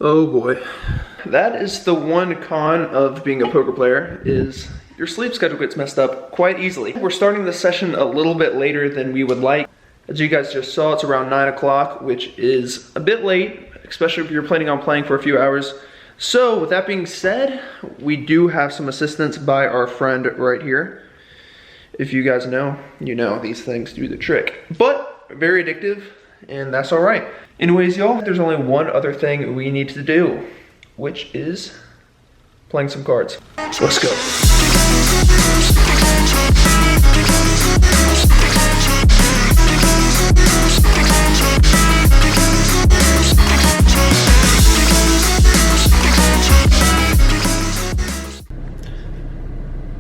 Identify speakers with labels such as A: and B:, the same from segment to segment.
A: Oh boy. That is the one con of being a poker player, is your sleep schedule gets messed up quite easily. We're starting the session a little bit later than we would like. As you guys just saw, it's around 9 o'clock, which is a bit late, especially if you're planning on playing for a few hours. So with that being said, we do have some assistance by our friend right here. If you guys know, you know these things do the trick. But very addictive, and that's all right. Anyways, y'all, there's only one other thing we need to do, which is playing some cards. So let's go.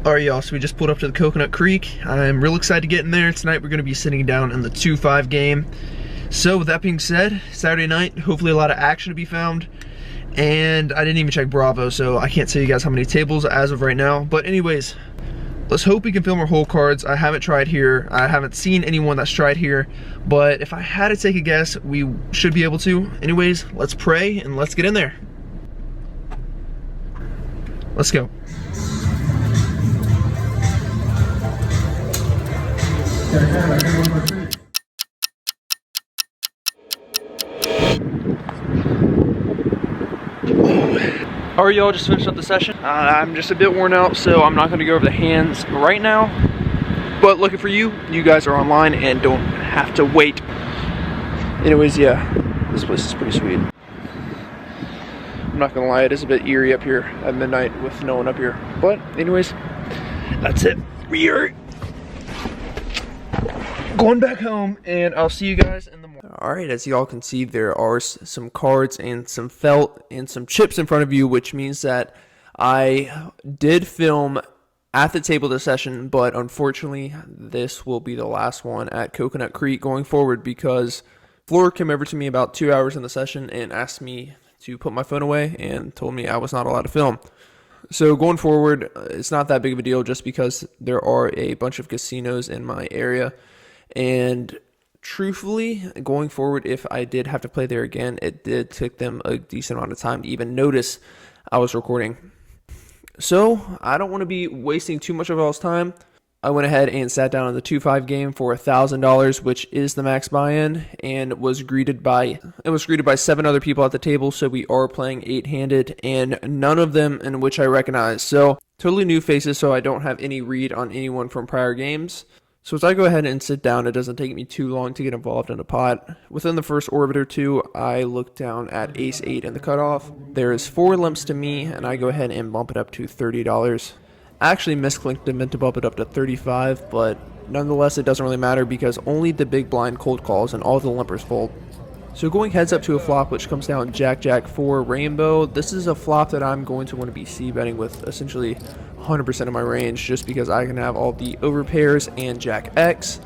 A: Alright y'all, so we just pulled up to the Coconut Creek. I'm real excited to get in there. Tonight we're going to be sitting down in the 2-5 game. So with that being said, Saturday night, hopefully a lot of action to be found. And I didn't even check Bravo, so I can't tell you guys how many tables as of right now. But anyways, let's hope we can film our hole cards. I haven't tried here. I haven't seen anyone that's tried here. But if I had to take a guess, we should be able to. Anyways, let's pray and let's get in there. Let's go. Alright y'all, just finished up the session. I'm just a bit worn out, so I'm not going to go over the hands right now. But looking for you, you guys are online and don't have to wait. Anyways, yeah, this place is pretty sweet. I'm not going to lie, it is a bit eerie up here at midnight with no one up here. But anyways, that's it. We are going back home, and I'll see you guys in the morning. Alright, as y'all can see, there are some cards and some felt and some chips in front of you, which means that I did film at the table this session, but unfortunately, this will be the last one at Coconut Creek going forward, because Floor came over to me about 2 hours in the session and asked me to put my phone away and told me I was not allowed to film. So going forward, it's not that big of a deal just because there are a bunch of casinos in my area. And truthfully, going forward, if I did have to play there again, it did take them a decent amount of time to even notice I was recording. So I don't want to be wasting too much of y'all's time. I went ahead and sat down in the 2-5 game for $1,000, which is the max buy-in, and was greeted by 7 other people at the table. So we are playing 8-handed, and none of them in which I recognize. So totally new faces, so I don't have any read on anyone from prior games. So as I go ahead and sit down, it doesn't take me too long to get involved in a pot. Within the first orbit or two, I look down at ace-8 in the cutoff. There is 4 limps to me, and I go ahead and bump it up to $30. I actually misclicked and meant to bump it up to $35, but nonetheless it doesn't really matter because only the big blind cold calls and all the limpers fold. So going heads up to a flop which comes down Jack-Jack 4 Rainbow, this is a flop that I'm going to want to be c-betting with essentially 100% of my range just because I can have all the overpairs and Jack-X.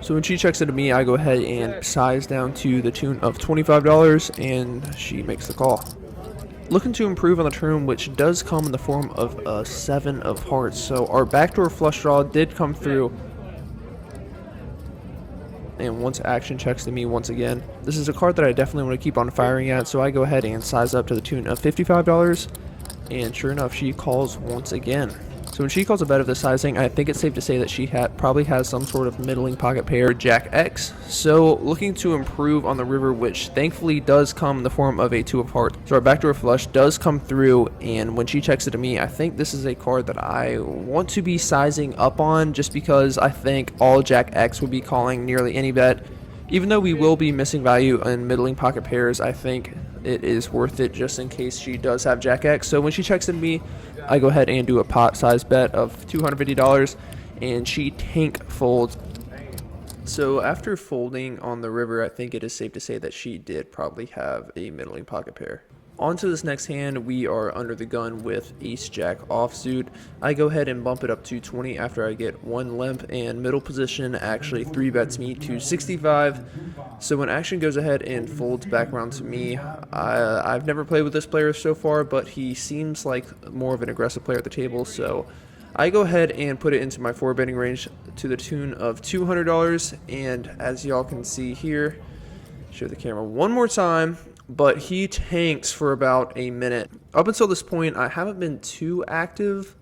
A: So when she checks it to me, I go ahead and size down to the tune of $25 and she makes the call. Looking to improve on the turn, which does come in the form of a 7 of hearts. So our backdoor flush draw did come through. And once action checks to me once again, this is a card that I definitely want to keep on firing at, so I go ahead and size up to the tune of $55, and sure enough, she calls once again. So when she calls a bet of this sizing, I think it's safe to say that she probably has some sort of middling pocket pair, Jack-X. So looking to improve on the river, which thankfully does come in the form of a 2 of hearts. So our backdoor flush does come through, and when she checks it to me, I think this is a card that I want to be sizing up on just because I think all Jack-X would be calling nearly any bet. Even though we will be missing value in middling pocket pairs, I think it is worth it just in case she does have Jack-X. So when she checks in me, I go ahead and do a pot size bet of $250, and she tank folds. So after folding on the river, I think it is safe to say that she did probably have a middling pocket pair. On to this next hand, we are under the gun with ace-jack offsuit. I go ahead and bump it up to 20 after I get 1 limp, and middle position actually 3-bets me to 65. So when action goes ahead and folds back around to me, I've never played with this player so far, but he seems like more of an aggressive player at the table, so I go ahead and put it into my 4-betting range to the tune of $200, and as y'all can see here, show the camera one more time, but he tanks for about a minute. Up until this point, I haven't been too active.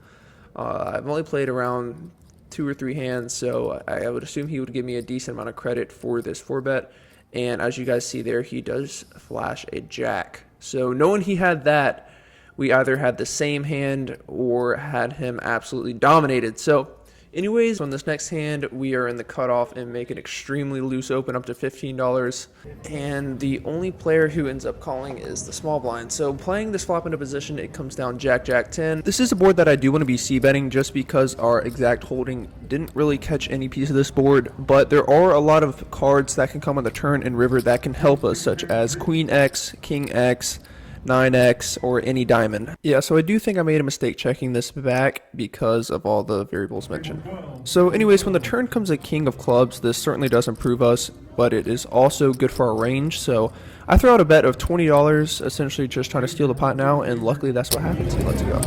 A: I've only played around 2 or 3 hands, so I would assume he would give me a decent amount of credit for this 4-bet. And as you guys see there, he does flash a jack. So knowing he had that, we either had the same hand or had him absolutely dominated. So anyways, on this next hand, we are in the cutoff and make an extremely loose open up to $15. And the only player who ends up calling is the small blind. So playing this flop into position, it comes down Jack, Jack 10. This is a board that I do want to be c-betting just because our exact holding didn't really catch any piece of this board. But there are a lot of cards that can come on the turn and river that can help us, such as Queen X, King X, 9x, or any diamond. Yeah, so I do think I made a mistake checking this back because of all the variables mentioned. So anyways, when the turn comes a king of clubs, this certainly does improve us, but it is also good for our range. So I throw out a bet of $20, essentially just trying to steal the pot now, and luckily that's what happens. Let's go.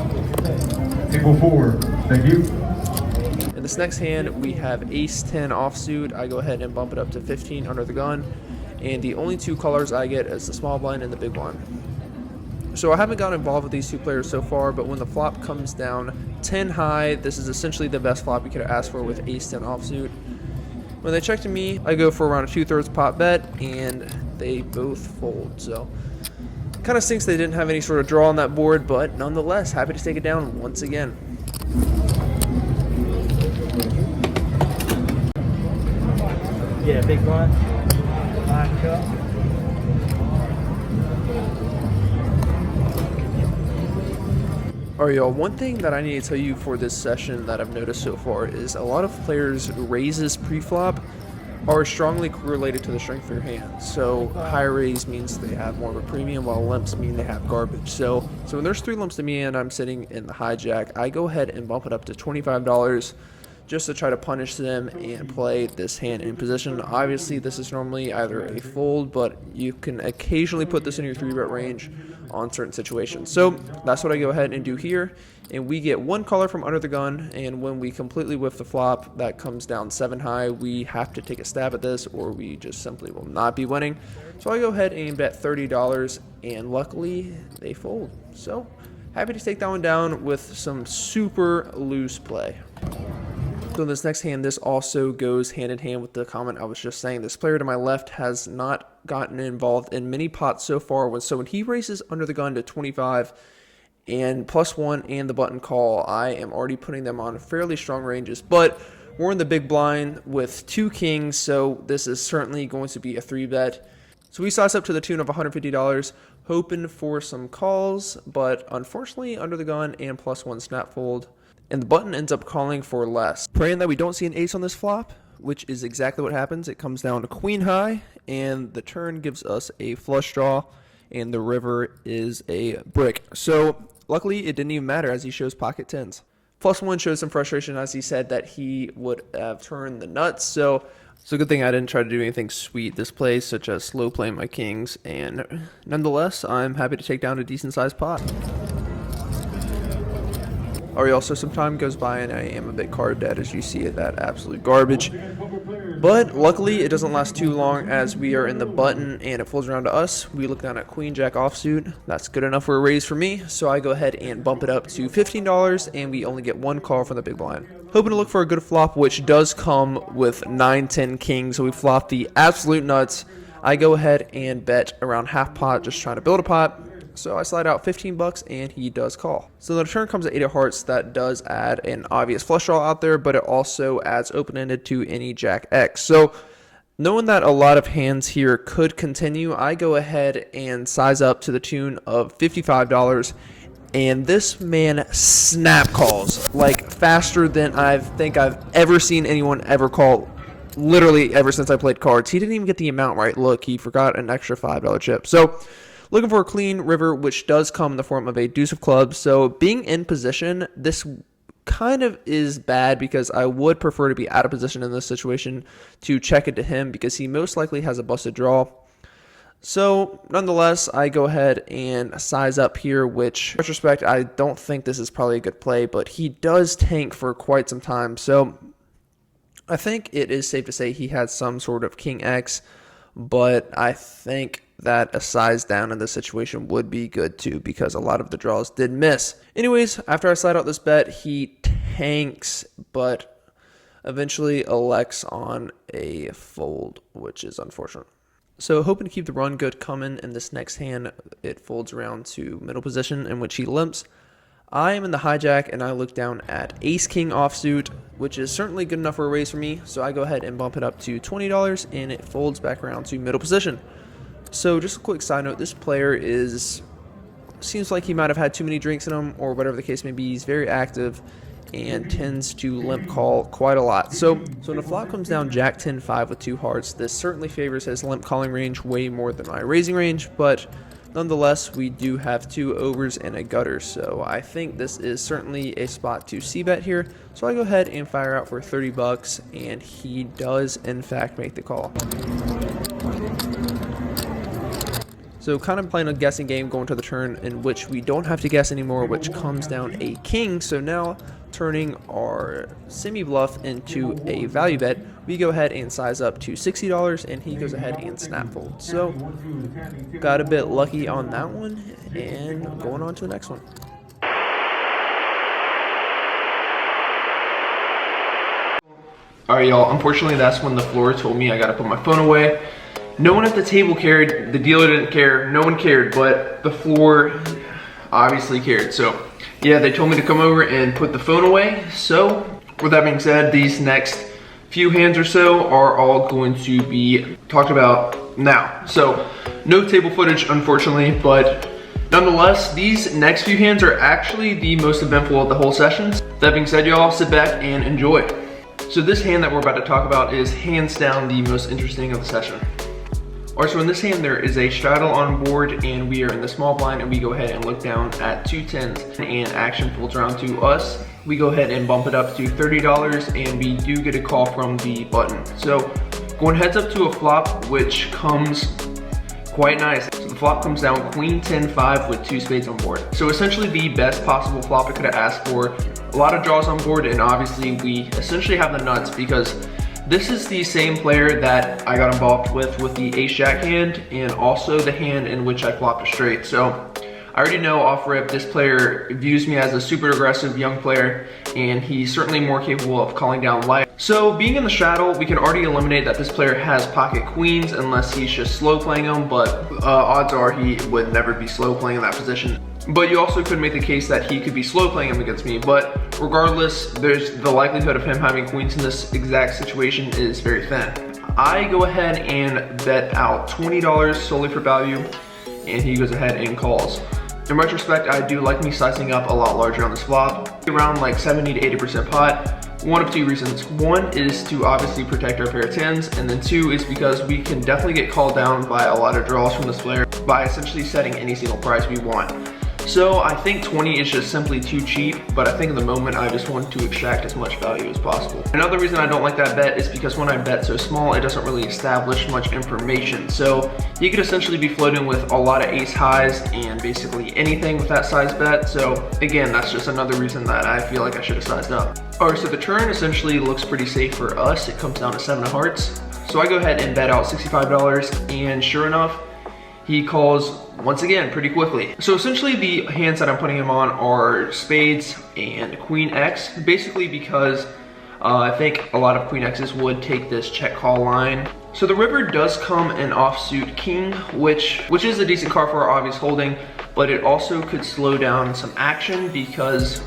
B: Table 4, thank you.
A: In this next hand, we have ace 10 offsuit. I go ahead and bump it up to 15 under the gun, and the only 2 colors I get is the small blind and the big blind. So I haven't gotten involved with these 2 players so far, but when the flop comes down 10 high, this is essentially the best flop you could have asked for with ace 10 offsuit. When they check to me, I go for around a 2/3 pot bet, and they both fold. So kind of stinks they didn't have any sort of draw on that board, but nonetheless, happy to take it down once again.
C: Yeah, big blind. Line cup.
A: Alright y'all, one thing that I need to tell you for this session that I've noticed so far is a lot of players' raises pre-flop are strongly correlated to the strength of your hand. So high raise means they have more of a premium, while limps mean they have garbage. So when there's 3 limps to me and I'm sitting in the hijack, I go ahead and bump it up to $25 just to try to punish them and play this hand in position. Obviously, this is normally either a fold, but you can occasionally put this in your 3-bet range on certain situations. So that's what I go ahead and do here, and we get 1 color from under the gun, and when we completely whiff the flop, that comes down 7 high. We have to take a stab at this, or we just simply will not be winning. So I go ahead and bet $30, and luckily they fold. So happy to take that one down with some super loose play. So in this next hand, this also goes hand in hand with the comment I was just saying. This player to my left has not gotten involved in many pots so far. So when he raises under the gun to 25 and +1 and the button call, I am already putting them on fairly strong ranges. But we're in the big blind with 2 kings, so this is certainly going to be a 3-bet. So we size up to the tune of $150, hoping for some calls, but unfortunately under the gun and +1 snap fold. And the button ends up calling for less. Praying that we don't see an ace on this flop, which is exactly what happens. It comes down to queen high, and the turn gives us a flush draw, and the river is a brick. So luckily, it didn't even matter as he shows pocket 10s. +1 shows some frustration as he said that he would have turned the nuts. So it's a good thing I didn't try to do anything sweet this play, such as slow playing my kings. And nonetheless, I'm happy to take down a decent sized pot. Alright, also some time goes by and I am a bit card dead as you see it, that absolute garbage. But luckily it doesn't last too long as we are in the button and it folds around to us. We look down at queen jack offsuit. That's good enough for a raise for me, so I go ahead and bump it up to $15 and we only get 1 call from the big blind. Hoping to look for a good flop, which does come with 9-10 kings, so we flop the absolute nuts. I go ahead and bet around half pot, just trying to build a pot. So I slide out $15 and he does call. So the turn comes at 8 of hearts. That does add an obvious flush draw out there, but it also adds open-ended to any jack X. So knowing that a lot of hands here could continue, I go ahead and size up to the tune of $55. And this man snap calls like faster than I think I've ever seen anyone ever call. Literally ever since I played cards. He didn't even get the amount right. Look, he forgot an extra $5 chip. So looking for a clean river, which does come in the form of a deuce of clubs. So being in position, this kind of is bad because I would prefer to be out of position in this situation to check it to him because he most likely has a busted draw. So nonetheless, I go ahead and size up here, which in retrospect, I don't think this is probably a good play, but he does tank for quite some time. So I think it is safe to say he had some sort of king X but I think that a size down in this situation would be good too, because a lot of the draws did miss. Anyways, after I slide out this bet, he tanks, but eventually elects on a fold, which is unfortunate. So hoping to keep the run good coming, in this next hand, it folds around to middle position, in which he limps. I am in the hijack, and I look down at ace-king offsuit, which is certainly good enough for a raise for me, so I go ahead and bump it up to $20, and it folds back around to middle position. So just a quick side note, this player seems like he might have had too many drinks in him, or whatever the case may be. He's very active and tends to limp call quite a lot. So when the flop comes down Jack 10-5 with 2 hearts, this certainly favors his limp calling range way more than my raising range, but nonetheless, we do have 2 overs and a gutter, so I think this is certainly a spot to c-bet here. So I go ahead and fire out for 30 bucks, and he does in fact make the call. So kind of playing a guessing game going to the turn, in which we don't have to guess anymore, which comes down a king. So now turning our semi-bluff into a value bet, we go ahead and size up to $60, and he goes ahead and snap fold. So got a bit lucky on that one, and going on to the next one. Alright y'all, unfortunately that's when the floor told me I gotta put my phone away. No one at the table cared, the dealer didn't care, no one cared, but the floor obviously cared. So yeah, they told me to come over and put the phone away. So with that being said, these next few hands or so are all going to be talked about now. So no table footage unfortunately, but nonetheless, these next few hands are actually the most eventful of the whole session. That being said, y'all, sit back and enjoy. So this hand that we're about to talk about is hands down the most interesting of the session. Alright, so in this hand there is a straddle on board, and we are in the small blind, and we go ahead and look down at 2 tens, and action folds around to us. We go ahead and bump it up to $30, and we do get a call from the button. So going heads up to a flop, which comes quite nice. So the flop comes down queen 10-5 with 2 spades on board. So essentially the best possible flop I could have asked for. A lot of draws on board, and obviously we essentially have the nuts, because this is the same player that I got involved with the ace-jack hand, and also the hand in which I flopped a straight. So I already know off rip this player views me as a super aggressive young player, and he's certainly more capable of calling down light. So being in the straddle, we can already eliminate that this player has pocket queens unless he's just slow playing them, but odds are he would never be slow playing in that position. But you also could make the case that he could be slow playing him against me, but regardless, there's the likelihood of him having queens in this exact situation is very thin. I go ahead and bet out $20 solely for value, and he goes ahead and calls. In retrospect, I do like me sizing up a lot larger on this flop, around like 70 to 80% pot. One of 2 reasons. One is to obviously protect our pair of tens, and then 2 is because we can definitely get called down by a lot of draws from this player by essentially setting any single price we want. So I think 20 is just simply too cheap, but I think in the moment I just want to extract as much value as possible. Another reason I don't like that bet is because when I bet so small, it doesn't really establish much information. So you could essentially be floating with a lot of ace highs and basically anything with that size bet. So again, that's just another reason that I feel like I should have sized up. Alright, so the turn essentially looks pretty safe for us. It comes down to 7 of hearts. So I go ahead and bet out $65, and sure enough, he calls once again pretty quickly. So essentially the hands that I'm putting him on are spades and queen X, basically because I think a lot of queen X's would take this check call line. So the river does come in offsuit king, which is a decent card for our obvious holding, but it also could slow down some action because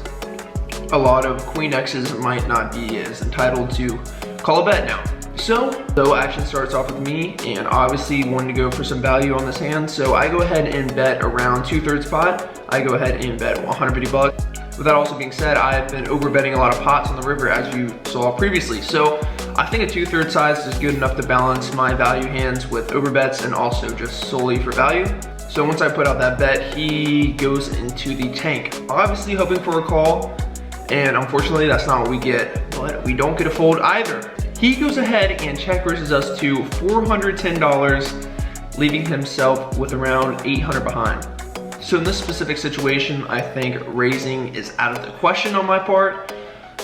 A: a lot of queen X's might not be as entitled to call a bet now. So action starts off with me, and obviously wanting to go for some value on this hand, so I go ahead and bet around 2/3 pot. I go ahead and bet 150 bucks. With that also being said, I've been over betting a lot of pots on the river, as you saw previously. So I think a 2/3 size is good enough to balance my value hands with overbets and also just solely for value. So once I put out that bet, he goes into the tank, obviously hoping for a call, and unfortunately that's not what we get, but we don't get a fold either. He goes ahead and check raises us to $410, leaving himself with around 800 behind. So in this specific situation, I think raising is out of the question on my part.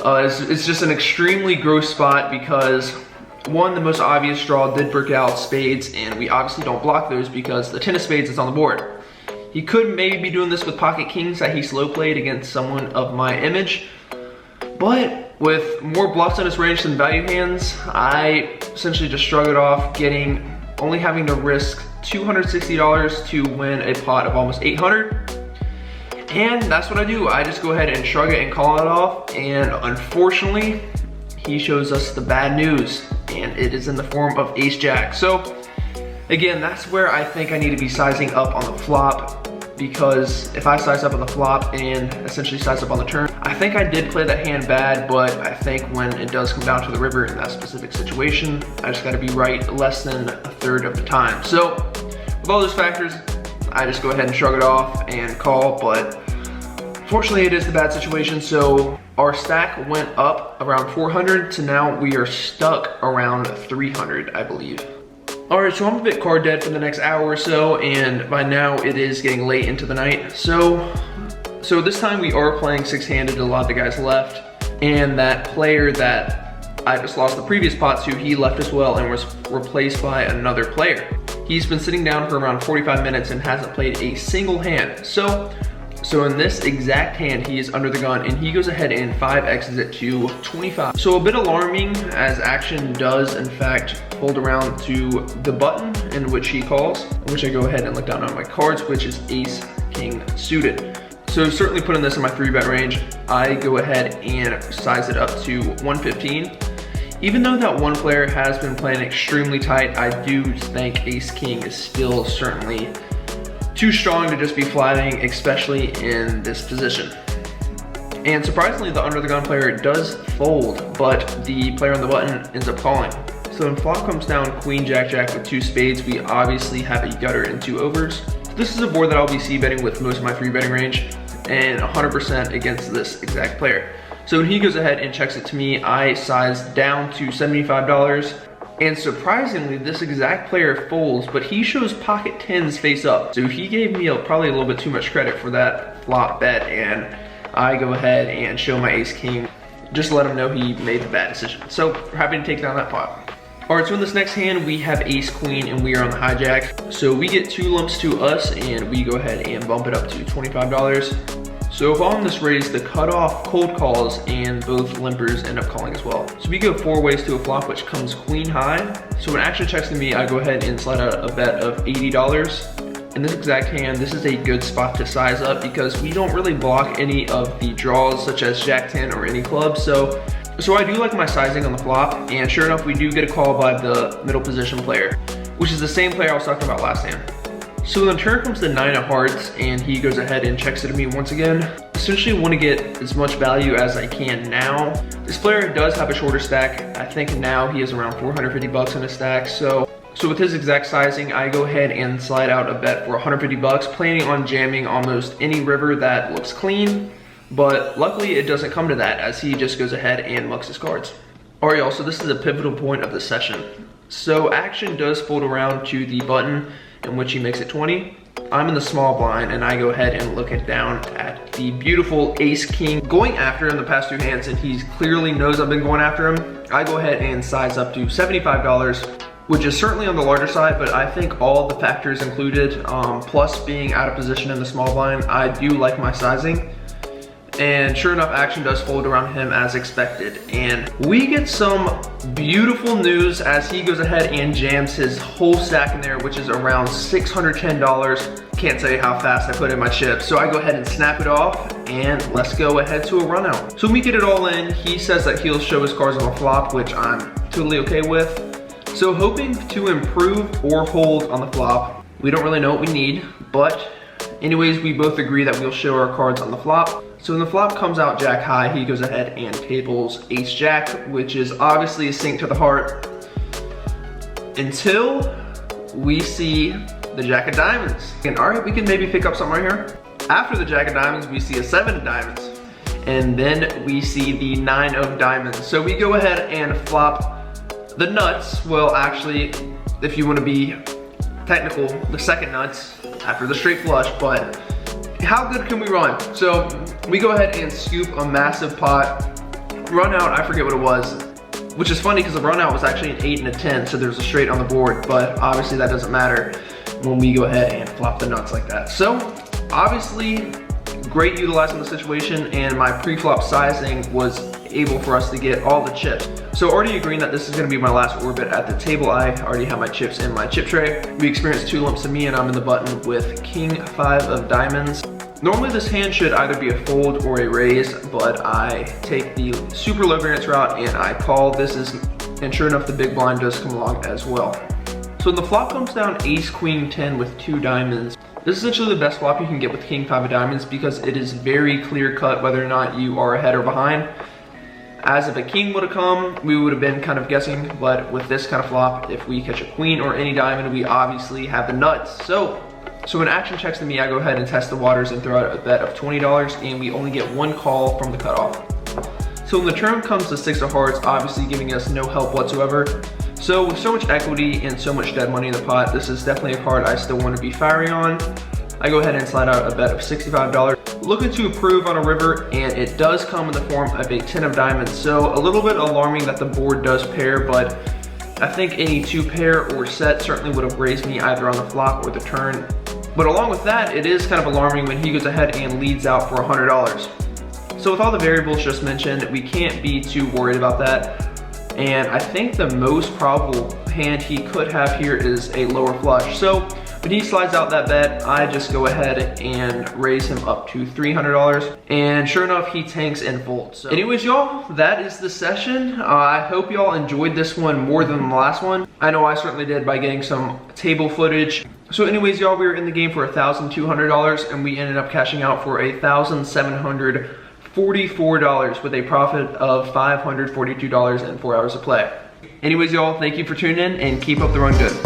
A: It's just an extremely gross spot because One, the most obvious draw did break out, spades, and we obviously don't block those because the 10 of spades is on the board. He could maybe be doing this with pocket kings that he slow played against someone of my image, but with more bluffs in his range than value hands, I essentially just shrugged it off, only having to risk $260 to win a pot of almost 800. And that's what I do. I just go ahead and shrug it and call it off. And unfortunately, he shows us the bad news, and it is in the form of ace jack. So again, that's where I think I need to be sizing up on the flop, because if I size up on the flop and essentially size up on the turn, I think I did play that hand bad, but I think when it does come down to the river in that specific situation, I just gotta be right less than a third of the time. So with all those factors, I just go ahead and shrug it off and call, but fortunately it is the bad situation. So our stack went up around 400 to now we are stuck around 300, I believe. All right, so I'm a bit card dead for the next hour or so, and by now it is getting late into the night. So this time we are playing six-handed, a lot of the guys left, and that player that I just lost the previous pot to, he left as well and was replaced by another player. He's been sitting down for around 45 minutes and hasn't played a single hand. So in this exact hand, he is under the gun and he goes ahead and 5x's it to 25. So a bit alarming, as action does in fact fold around to the button in which he calls, which I go ahead and look down on my cards, which is ace king suited. So certainly putting this in my 3-bet range, I go ahead and size it up to 115. Even though that one player has been playing extremely tight, I do think ace king is still certainly too strong to just be flatting, especially in this position. And surprisingly, the under the gun player does fold, but the player on the button ends up calling. So when flop comes down queen jack jack with 2 spades, we obviously have a gutter and 2 overs. So this is a board that I'll be c-betting with most of my 3-betting range, and 100% against this exact player. So when he goes ahead and checks it to me, I size down to $75. And surprisingly, this exact player folds, but he shows pocket 10s face up. So he gave me probably a little bit too much credit for that flop bet, and I go ahead and show my ace king, just to let him know he made the bad decision. So we're happy to take down that pot. All right, so in this next hand, we have ace queen and we are on the hijack. So we get 2 lumps to us and we go ahead and bump it up to $25. So if on this raise, the cutoff cold calls and both limpers end up calling as well. So we go 4 ways to a flop, which comes queen high. So when action checks to me, I go ahead and slide out a bet of $80. In this exact hand, this is a good spot to size up because we don't really block any of the draws such as jack 10 or any club. So I do like my sizing on the flop, and sure enough, we do get a call by the middle position player, which is the same player I was talking about last hand. So when the turn comes to 9 of hearts and he goes ahead and checks it to me once again, essentially want to get as much value as I can now. This player does have a shorter stack. I think now he has around 450 bucks in his stack. So with his exact sizing, I go ahead and slide out a bet for 150 bucks, planning on jamming almost any river that looks clean. But luckily it doesn't come to that, as he just goes ahead and mucks his cards. All right, y'all, so this is a pivotal point of the session. So action does fold around to the button in which he makes it 20. I'm in the small blind and I go ahead and look down at the beautiful ace king going after him the past 2 hands, and he clearly knows I've been going after him. I go ahead and size up to $75, which is certainly on the larger side, but I think all the factors included, plus being out of position in the small blind, I do like my sizing. And sure enough, action does fold around him as expected. And we get some beautiful news as he goes ahead and jams his whole stack in there, which is around $610. Can't tell you how fast I put in my chips. So I go ahead and snap it off and let's go ahead to a run out. So when we get it all in, he says that he'll show his cards on the flop, which I'm totally okay with. So hoping to improve or hold on the flop. We don't really know what we need, but anyways, we both agree that we'll show our cards on the flop. So when the flop comes out jack high, he goes ahead and tables ace jack, which is obviously a sink to the heart, until we see the jack of diamonds. And all right, we can maybe pick up something right here. After the jack of diamonds, we see a 7 of diamonds. And then we see the 9 of diamonds. So we go ahead and flop the nuts. Well, actually, if you want to be technical, the second nuts after the straight flush, but how good can we run? So we go ahead and scoop a massive pot, run out, I forget what it was, which is funny because the run out was actually an 8 and a 10, so there's a straight on the board, but obviously that doesn't matter when we go ahead and flop the nuts like that. So obviously great utilizing the situation, and my pre-flop sizing was able for us to get all the chips. So already agreeing that this is gonna be my last orbit at the table, I already have my chips in my chip tray. We experienced 2 limps to me, and I'm in the button with King 5 of diamonds. Normally this hand should either be a fold or a raise, but I take the super low variance route and I call. And sure enough, the big blind does come along as well. So when the flop comes down ace queen 10 with 2 diamonds, this is essentially the best flop you can get with King 5 of diamonds because it is very clear cut whether or not you are ahead or behind. As if a king would have come, we would have been kind of guessing, but with this kind of flop, if we catch a queen or any diamond, we obviously have the nuts. So when action checks to me, I go ahead and test the waters and throw out a bet of $20, and we only get 1 call from the cutoff. So when the turn comes to 6 of hearts, obviously giving us no help whatsoever. So with so much equity and so much dead money in the pot, this is definitely a card I still want to be fiery on. I go ahead and slide out a bet of $65. Looking to approve on a river, and it does come in the form of a 10 of diamonds. So a little bit alarming that the board does pair, but I think any 2 pair or set certainly would have raised me either on the flop or the turn. But along with that, it is kind of alarming when he goes ahead and leads out for $100. So with all the variables just mentioned, we can't be too worried about that. And I think the most probable hand he could have here is a lower flush. So when he slides out that bet, I just go ahead and raise him up to $300. And sure enough, he tanks and folds. So anyways, y'all, that is the session. I hope y'all enjoyed this one more than the last one. I know I certainly did by getting some table footage. So anyways, y'all, we were in the game for $1,200 and we ended up cashing out for $1,744 with a profit of $542 and 4 hours of play. Anyways, y'all, thank you for tuning in and keep up the run good.